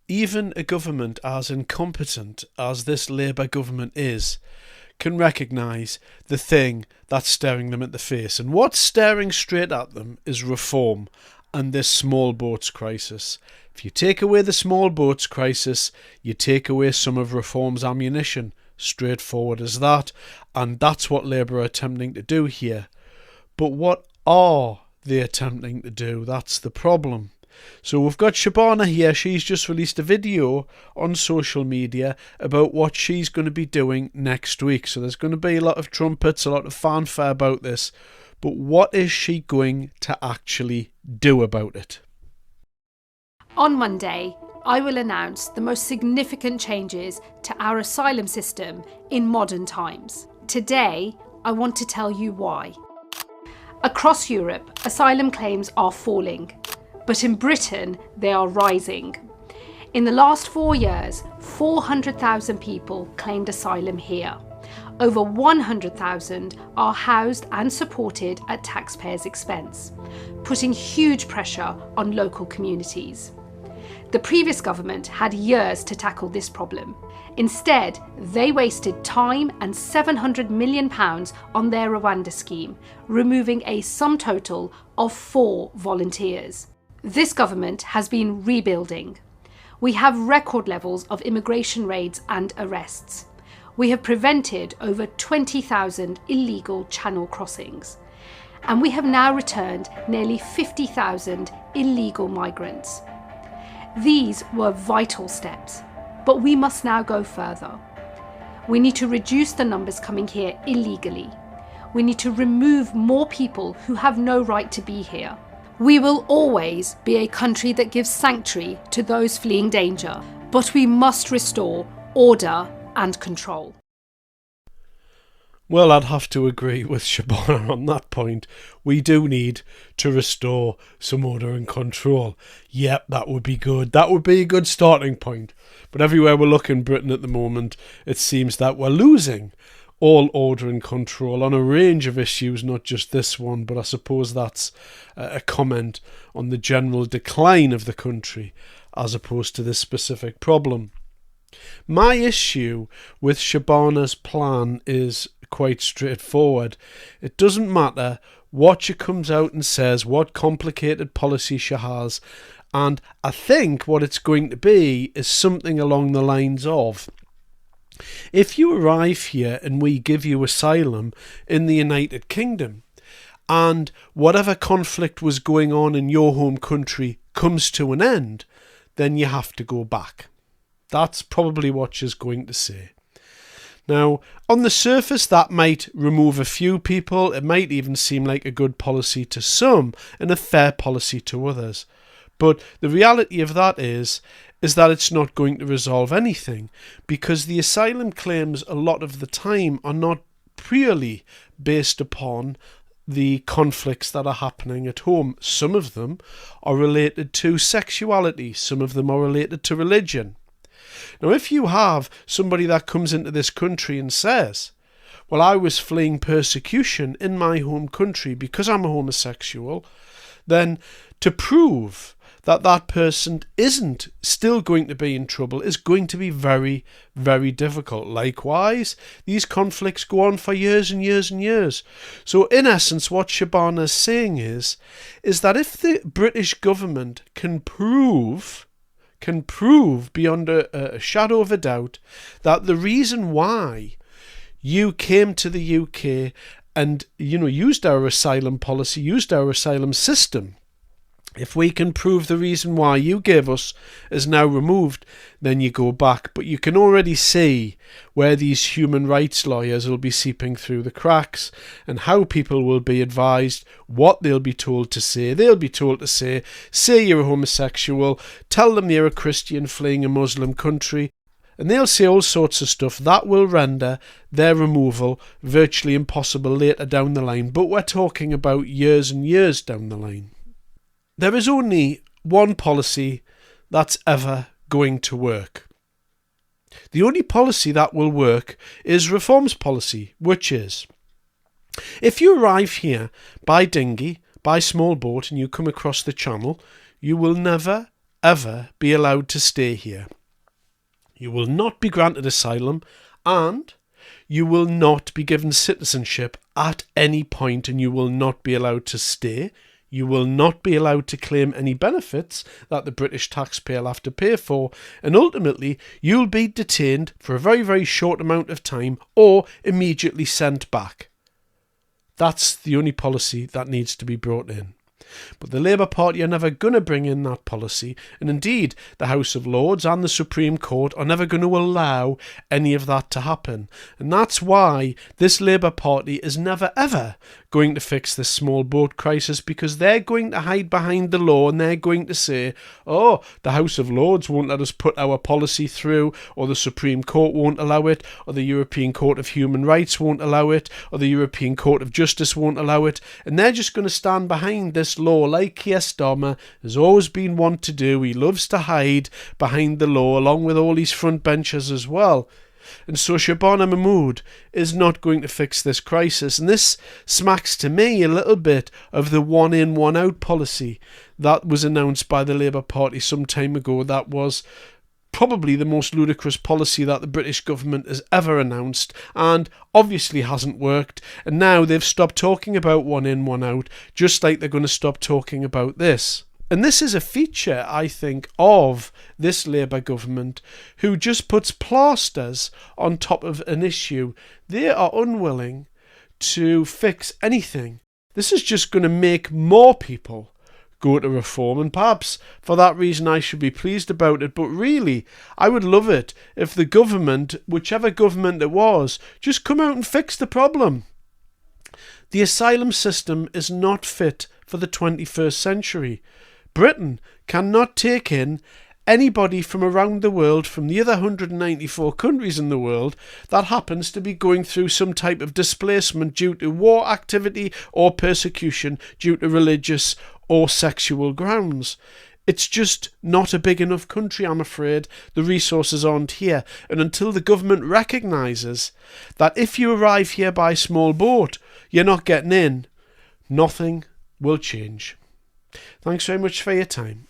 even a government as incompetent as this Labour government is, can recognise the thing that's staring them at the face. And what's staring straight at them is reform and this small boats crisis. If you take away the small boats crisis, you take away some of reform's ammunition. Straightforward as that. And that's what Labour are attempting to do here. But what are they attempting to do? That's the problem. So we've got Shabana here. She's just released a video on social media about what she's going to be doing next week. So there's going to be a lot of trumpets, a lot of fanfare about this. But what is she going to actually do about it? On Monday, I will announce the most significant changes to our asylum system in modern times. Today, I want to tell you why. Across Europe, asylum claims are falling. But in Britain, they are rising. In the last 4 years, 400,000 people claimed asylum here. Over 100,000 are housed and supported at taxpayers' expense, putting huge pressure on local communities. The previous government had years to tackle this problem. Instead, they wasted time and £700 million on their Rwanda scheme, removing a sum total of 4 volunteers. This government has been rebuilding. We have record levels of immigration raids and arrests. We have prevented over 20,000 illegal channel crossings. And we have now returned nearly 50,000 illegal migrants. These were vital steps, but we must now go further. We need to reduce the numbers coming here illegally. We need to remove more people who have no right to be here. We will always be a country that gives sanctuary to those fleeing danger, but we must restore order and control. Well, I'd have to agree with Shabana on that point. We do need to restore some order and control. Yep, that would be good. That would be a good starting point. But everywhere we look in Britain at the moment, it seems that we're losing all order and control on a range of issues, not just this one, but I suppose that's a comment on the general decline of the country as opposed to this specific problem. My issue with Shabana's plan is quite straightforward. It doesn't matter what she comes out and says, what complicated policy she has, and I think what it's going to be is something along the lines of, if you arrive here and we give you asylum in the United Kingdom, and whatever conflict was going on in your home country comes to an end, then you have to go back. That's probably what she's going to say. Now, on the surface, that might remove a few people. It might even seem like a good policy to some and a fair policy to others. But the reality of that is that it's not going to resolve anything, because the asylum claims a lot of the time are not purely based upon the conflicts that are happening at home. Some of them are related to sexuality. Some of them are related to religion. Now, if you have somebody that comes into this country and says, well, I was fleeing persecution in my home country because I'm a homosexual, then to prove that that person isn't still going to be in trouble is going to be very, very difficult. Likewise, these conflicts go on for years and years and years. So in essence, what Shabana is saying is that if the British government can prove beyond a shadow of a doubt that the reason why you came to the UK and, used our asylum policy, used our asylum system, if we can prove the reason why you gave us is now removed, then you go back. But you can already see where these human rights lawyers will be seeping through the cracks and how people will be advised what they'll be told to say. They'll be told to say you're a homosexual, tell them you're a Christian fleeing a Muslim country, and they'll say all sorts of stuff that will render their removal virtually impossible later down the line. But we're talking about years and years down the line. There is only one policy that's ever going to work. The only policy that will work is reform's policy, which is, if you arrive here by dinghy, by small boat, and you come across the channel, you will never, ever be allowed to stay here. You will not be granted asylum, and you will not be given citizenship at any point, and you will not be allowed to stay. You will not be allowed to claim any benefits that the British taxpayer will have to pay for, and ultimately you'll be detained for a very, very short amount of time or immediately sent back. That's the only policy that needs to be brought in. But the Labour Party are never going to bring in that policy, and indeed the House of Lords and the Supreme Court are never going to allow any of that to happen. And that's why this Labour Party is never ever going to fix this small boat crisis, because they're going to hide behind the law and they're going to say, oh, the House of Lords won't let us put our policy through, or the Supreme Court won't allow it, or the European Court of Human Rights won't allow it, or the European Court of Justice won't allow it, and they're just going to stand behind this law like Keir Starmer has always been wont to do. He loves to hide behind the law, along with all these front benchers as well. And so Shabana Mahmood is not going to fix this crisis. And this smacks to me a little bit of the one in, one out policy that was announced by the Labour Party some time ago. That was probably the most ludicrous policy that the British government has ever announced, and obviously hasn't worked. And now they've stopped talking about one in, one out, just like they're going to stop talking about this. And this is a feature, I think, of this Labour government, who just puts plasters on top of an issue. They are unwilling to fix anything. This is just going to make more people go to reform, and perhaps for that reason I should be pleased about it. But really, I would love it if the government, whichever government it was, just come out and fix the problem. The asylum system is not fit for the 21st century. Britain cannot take in anybody from around the world, from the other 194 countries in the world, that happens to be going through some type of displacement due to war activity or persecution due to religious or sexual grounds. It's just not a big enough country, I'm afraid. The resources aren't here. And until the government recognises that if you arrive here by small boat, you're not getting in, nothing will change. Thanks very much for your time.